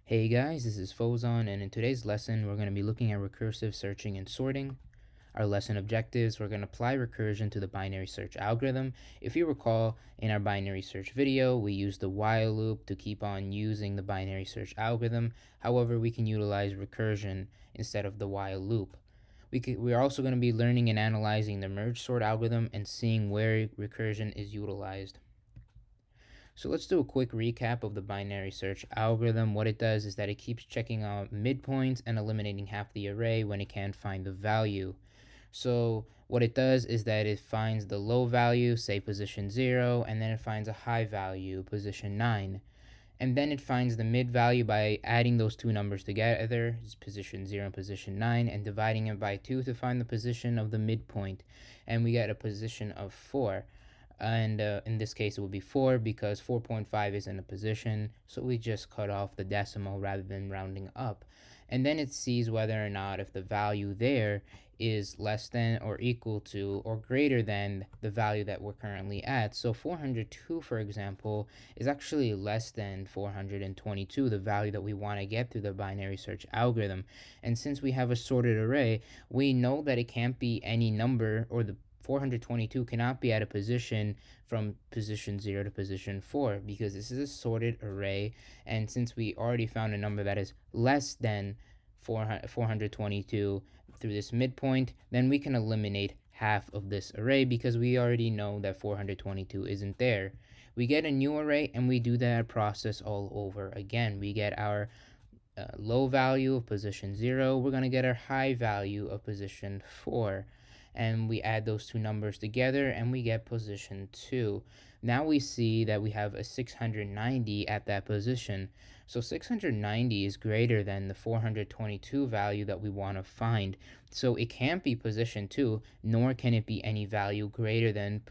Hey guys, this is Fozon, and in today's lesson, we're going to be looking at recursive searching and sorting. Our lesson objectives, we're going to apply recursion to the binary search algorithm. If you recall, in our binary search video, we used the while loop to keep on using the binary search algorithm. However, we can utilize recursion instead of the while loop. We're also going to be learning and analyzing the merge sort algorithm and seeing where recursion is utilized. So let's do a quick recap of the binary search algorithm. What it does is that it keeps checking out midpoints and eliminating half the array when it can't find the value. So what it does is that it finds the low value, say position 0, and then it finds a high value, position 9. And then it finds the mid value by adding those two numbers together, position 0 and position 9, and dividing it by 2 to find the position of the midpoint. And we get a position of 4. And in this case it would be 4 because 4.5 isn't a position, so we just cut off the decimal rather than rounding up. And then it sees whether or not if the value there is less than or equal to or greater than the value that we're currently at. So 402, for example, is actually less than 422, the value that we want to get through the binary search algorithm. And since we have a sorted array, we know that it can't be any number, or the 422 cannot be at a position from position 0 to position 4 because this is a sorted array, and since we already found a number that is less than 422 through this midpoint, then we can eliminate half of this array because we already know that 422 isn't there. We get a new array and we do that process all over again. We get our low value of position 0, we're going to get our high value of position 4, and we add those two numbers together and we get position 2. Now we see that we have a 690 at that position. So 690 is greater than the 422 value that we want to find. So it can't be position 2, nor can it be any value greater than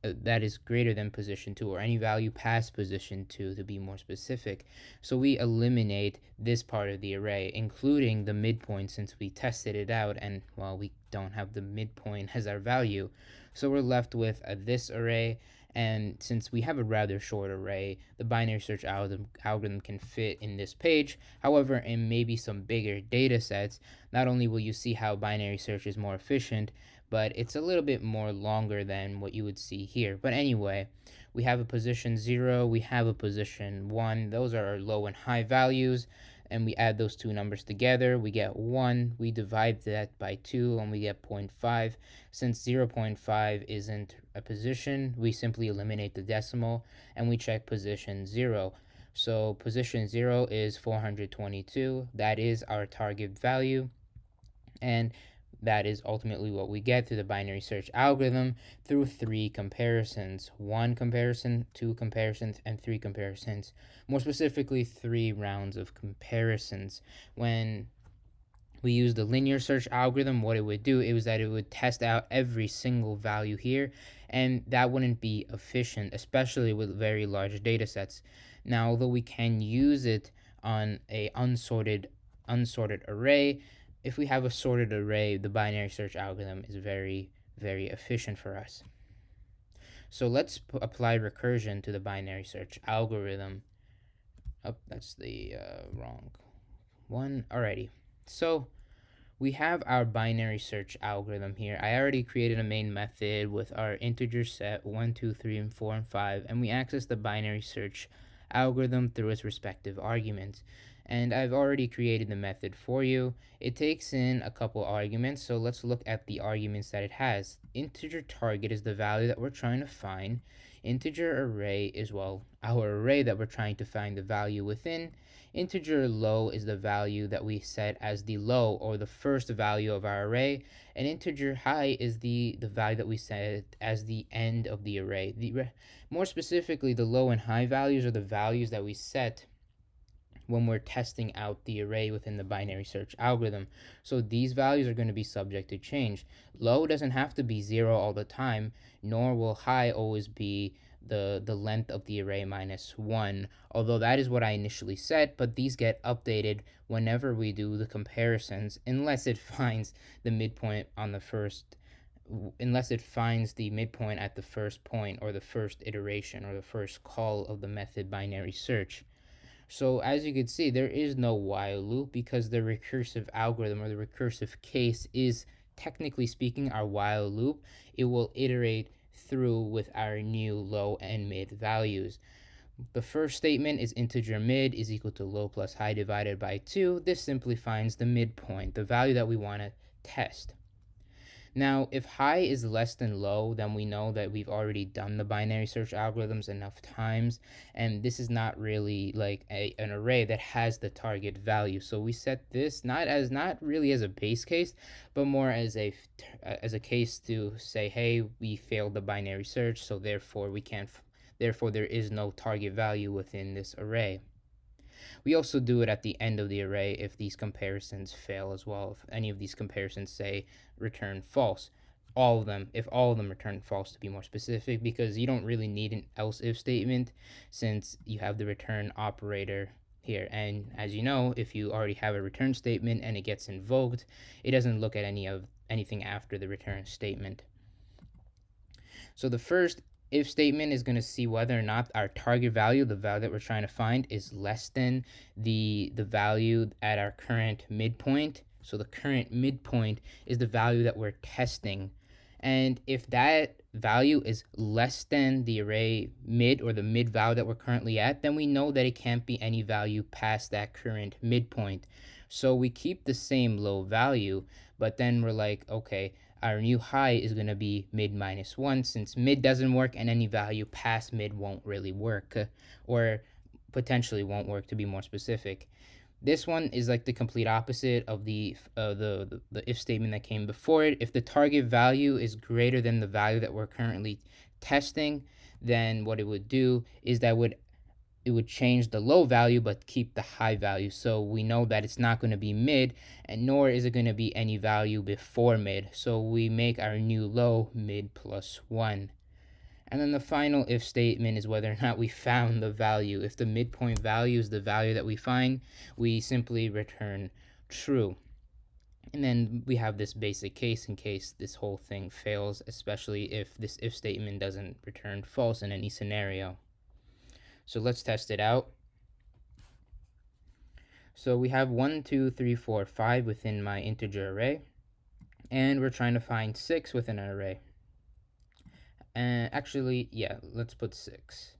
that is greater than position 2, or any value past position 2 to be more specific. So we eliminate this part of the array, including the midpoint, since we tested it out and, well, we don't have the midpoint as our value. So we're left with this array, and since we have a rather short array, the binary search algorithm can fit in this page. However, in maybe some bigger data sets, not only will you see how binary search is more efficient, but it's a little bit more longer than what you would see here. But anyway, we have a position 0, we have a position 1. Those are our low and high values, and we add those two numbers together. We get 1, we divide that by 2, and we get 0.5. Since 0.5 isn't a position, we simply eliminate the decimal, and we check position 0. So position 0 is 422. That is our target value, and that is ultimately what we get through the binary search algorithm through 3 comparisons: 1 comparison, 2 comparisons, and 3 comparisons. More specifically, 3 rounds of comparisons. When we use the linear search algorithm, what it would do is that it would test out every single value here, and that wouldn't be efficient, especially with very large data sets. Now, although we can use it on a unsorted array, if we have a sorted array, the binary search algorithm is very, very efficient for us. So let's apply recursion to the binary search algorithm. Oh, that's the wrong one. Alrighty. So we have our binary search algorithm here. I already created a main method with our integer set 1, 2, 3, and 4, and 5, and we access the binary search algorithm through its respective arguments. And I've already created the method for you. It takes in a couple arguments, so let's look at the arguments that it has. Integer target is the value that we're trying to find. Integer array is, well, our array that we're trying to find the value within. Integer low is the value that we set as the low, or the first value of our array, and integer high is the value that we set as the end of the array. More specifically, the low and high values are the values that we set when we're testing out the array within the binary search algorithm. So these values are going to be subject to change. Low doesn't have to be 0 all the time, nor will high always be the length of the array minus 1, although that is what I initially set, but these get updated whenever we do the comparisons, unless it finds the midpoint on the first unless it finds the midpoint at the first point, or the first iteration, or the first call of the method binary search. So as you can see, there is no while loop because the recursive algorithm or the recursive case is, technically speaking, our while loop. It will iterate through with our new low and mid values. The first statement is integer mid is equal to low plus high divided by 2. This simply finds the midpoint, the value that we want to test. Now, if high is less than low, then we know that we've already done the binary search algorithms enough times, and this is not really like an array that has the target value. So we set this not really as a base case, but more as a case to say, hey, we failed the binary search, so therefore we can't. Therefore, there is no target value within this array. We also do it at the end of the array if these comparisons fail as well. If any of these comparisons say return false, all of them, if all of them return false to be more specific, because you don't really need an else if statement since you have the return operator here. And as you know, if you already have a return statement and it gets invoked, it doesn't look at anything after the return statement. So the first if statement is going to see whether or not our target value, the value that we're trying to find, is less than the value at our current midpoint. So the current midpoint is the value that we're testing. And if that value is less than the array mid or the mid value that we're currently at, then we know that it can't be any value past that current midpoint. So we keep the same low value, but then we're like, okay, our new high is going to be mid minus 1 since mid doesn't work and any value past mid won't really work, or potentially won't work to be more specific. This one is like the complete opposite of the if statement that came before it. If the target value is greater than the value that we're currently testing, then what it would do is that it would change the low value but keep the high value. So we know that it's not going to be mid, and nor is it going to be any value before mid. So we make our new low mid plus 1. And then the final if statement is whether or not we found the value. If the midpoint value is the value that we find, we simply return true. And then we have this basic case in case this whole thing fails, especially if this if statement doesn't return false in any scenario. So let's test it out. So we have 1, 2, 3, 4, 5 within my integer array, and we're trying to find 6 within an array. And actually, yeah, let's put 6.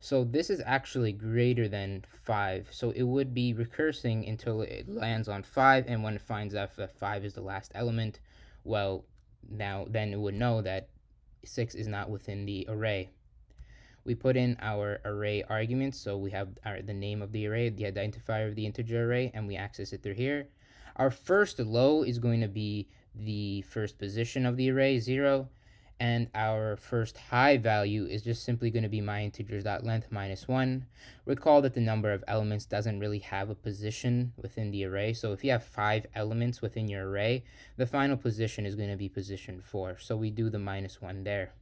So this is actually greater than 5, so it would be recursing until it lands on 5, and when it finds out that 5 is the last element, well, now then it would know that 6 is not within the array. We put in our array arguments, so we have the name of the array, the identifier of the integer array, and we access it through here. Our first low is going to be the first position of the array, 0, and our first high value is just simply going to be my integers.length minus 1. Recall that the number of elements doesn't really have a position within the array, so if you have 5 elements within your array, the final position is going to be position 4, so we do the minus 1 there.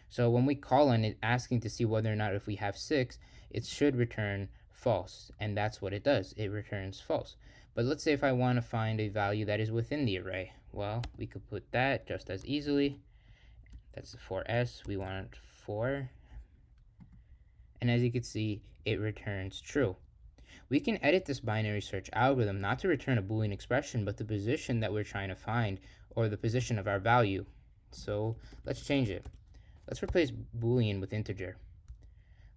So when we call on it asking to see whether or not if we have 6, it should return false, and that's what it does. It returns false. But let's say if I want to find a value that is within the array, well, we could put that just as easily. That's the 4s, we want 4, and as you can see, it returns true. We can edit this binary search algorithm not to return a Boolean expression, but the position that we're trying to find, or the position of our value. So let's change it. Let's replace Boolean with integer.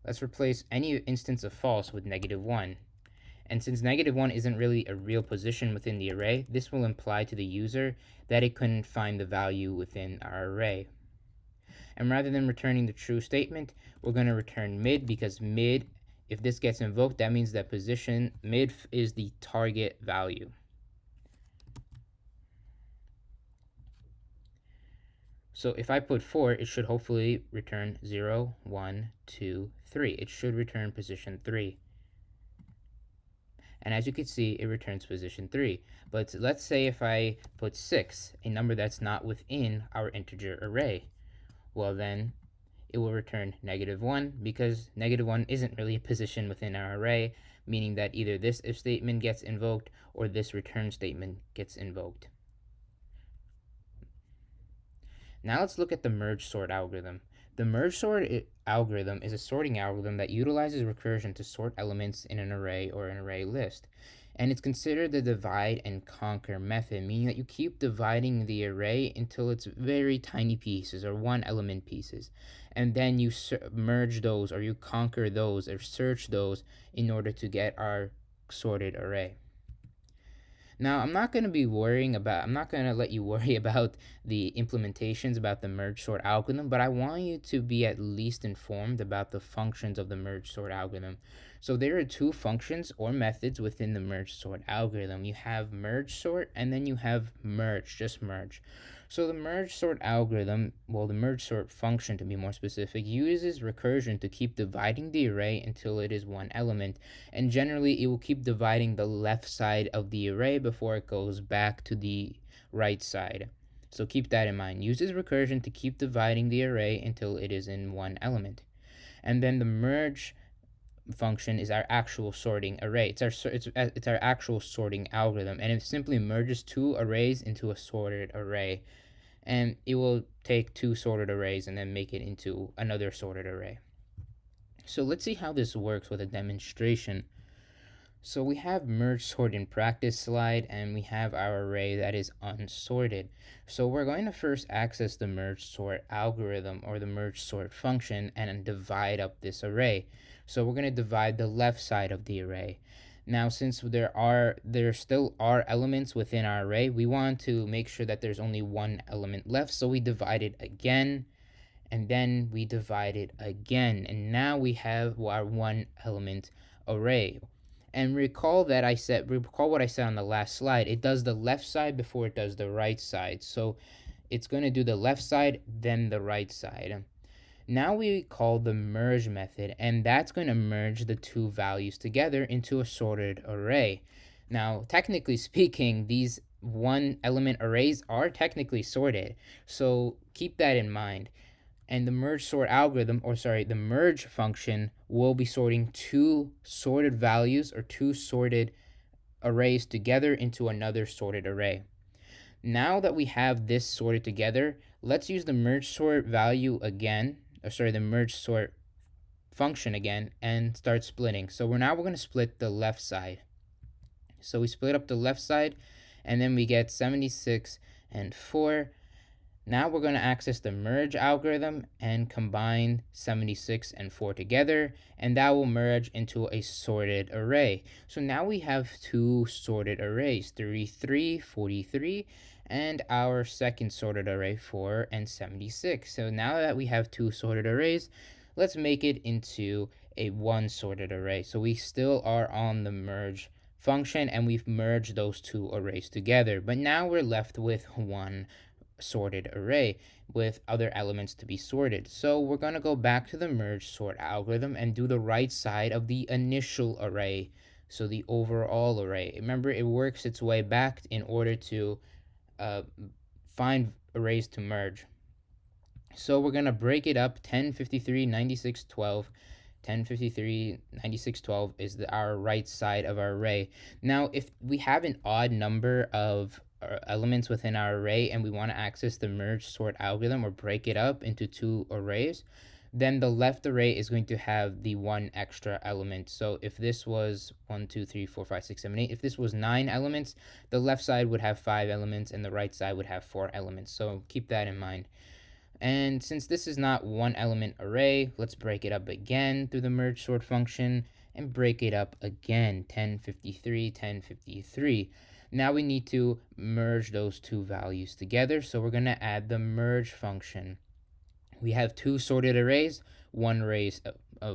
Let's replace any instance of false with -1. And since -1 isn't really a real position within the array, this will imply to the user that it couldn't find the value within our array. And rather than returning the true statement, we're going to return mid, because mid, if this gets invoked, that means that position mid is the target value. So if I put 4, it should hopefully return 0, 1, 2, 3. It should return position 3. And as you can see, it returns position 3. But let's say if I put 6, a number that's not within our integer array, well then it will return -1, because -1 isn't really a position within our array, meaning that either this if statement gets invoked or this return statement gets invoked. Now let's look at the merge sort algorithm. The merge sort algorithm is a sorting algorithm that utilizes recursion to sort elements in an array or an array list. And it's considered the divide and conquer method, meaning that you keep dividing the array until it's very tiny pieces or one element pieces. And then you merge those, or you conquer those, or search those in order to get our sorted array. Now, I'm not going to let you worry about the implementations about the merge sort algorithm, but I want you to be at least informed about the functions of the merge sort algorithm. So there are two functions or methods within the merge sort algorithm. You have merge sort and then you have merge, just merge. So the merge sort algorithm, the merge sort function to be more specific, uses recursion to keep dividing the array until it is one element. And generally, it will keep dividing the left side of the array before it goes back to the right side. So keep that in mind. Uses recursion to keep dividing the array until it is in one element. And then the merge function is our actual sorting array. It's our actual sorting algorithm, and it simply merges two arrays into a sorted array. And it will take two sorted arrays and then make it into another sorted array. So let's see how this works with a demonstration. So we have merge sort in practice slide, and we have our array that is unsorted. So we're going to first access the merge sort algorithm or the merge sort function and divide up this array. So we're going to divide the left side of the array. Now, since there still are elements within our array, we want to make sure that there's only one element left. So we divide it again, and then we divide it again, and now we have our one element array. And recall what I said on the last slide. It does the left side before it does the right side. So it's going to do the left side, then the right side. Now we call the merge method, and that's going to merge the two values together into a sorted array. Now, technically speaking, these one element arrays are technically sorted, so keep that in mind. And the merge sort algorithm, the merge function, will be sorting two sorted values or two sorted arrays together into another sorted array. Now that we have this sorted together, let's use the merge sort value again, the merge sort function again, and start splitting. So we're going to split the left side. So we split up the left side, and then we get 76 and 4. Now we're going to access the merge algorithm and combine 76 and 4 together, and that will merge into a sorted array. So now we have two sorted arrays, 33, 43, and our second sorted array, 4 and 76. So now that we have two sorted arrays, let's make it into a one sorted array. So we still are on the merge function, and we've merged those two arrays together. But now we're left with one sorted array with other elements to be sorted. So we're going to go back to the merge sort algorithm and do the right side of the initial array, so the overall array. Remember, it works its way back in order to find arrays to merge. So we're going to break it up. 10, 53, 96, 12. 10, 53, 96, 12 is our right side of our array. Now, if we have an odd number of elements within our array and we want to access the merge sort algorithm or break it up into two arrays, then the left array is going to have the one extra element. So if this was 1, 2, 3, 4, 5, 6, 7, 8, if this was 9 elements, the left side would have 5 elements and the right side would have 4 elements. So keep that in mind. And since this is not one element array, let's break it up again through the merge sort function and break it up again. 1053, 1053. Now we need to merge those two values together, so we're going to add the merge function. We have two sorted arrays. One array is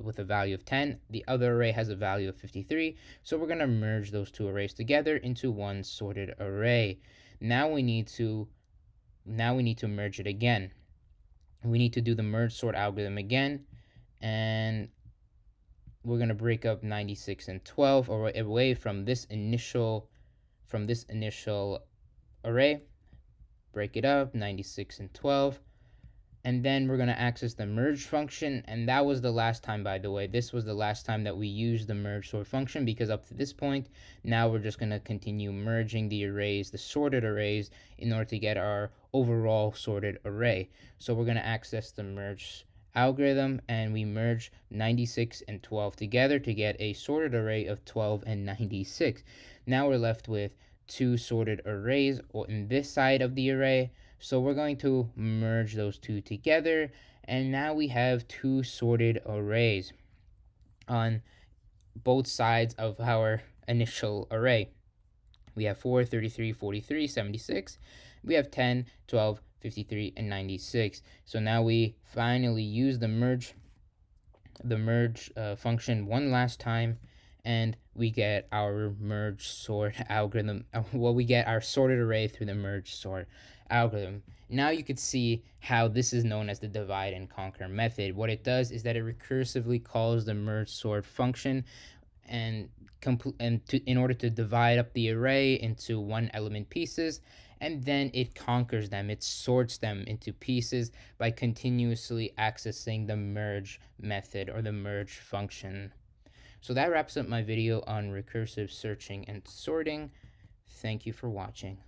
with a value of 10. The other array has a value of 53. So we're going to merge those two arrays together into one sorted array. Now we need to merge it again. We need to do the merge sort algorithm again, and we're going to break up 96 and 12 away from this initial array. Break it up, 96 and 12. And then we're going to access the merge function, and that was the last time, by the way. This was the last time that we used the merge sort function, because up to this point, now we're just going to continue merging the arrays, the sorted arrays, in order to get our overall sorted array. So we're going to access the merge algorithm, and we merge 96 and 12 together to get a sorted array of 12 and 96. Now we're left with two sorted arrays in this side of the array. So we're going to merge those two together, and now we have two sorted arrays on both sides of our initial array. We have 4, 33, 43, 76. We have 10, 12, 53, and 96. So now we finally use the merge function one last time, and we get our merge sort algorithm. Well, we get our sorted array through the merge sort algorithm. Now you could see how this is known as the divide and conquer method. What it does is that it recursively calls the merge sort function and in order to divide up the array into one element pieces, and then it conquers them. It sorts them into pieces by continuously accessing the merge method or the merge function. So that wraps up my video on recursive searching and sorting. Thank you for watching.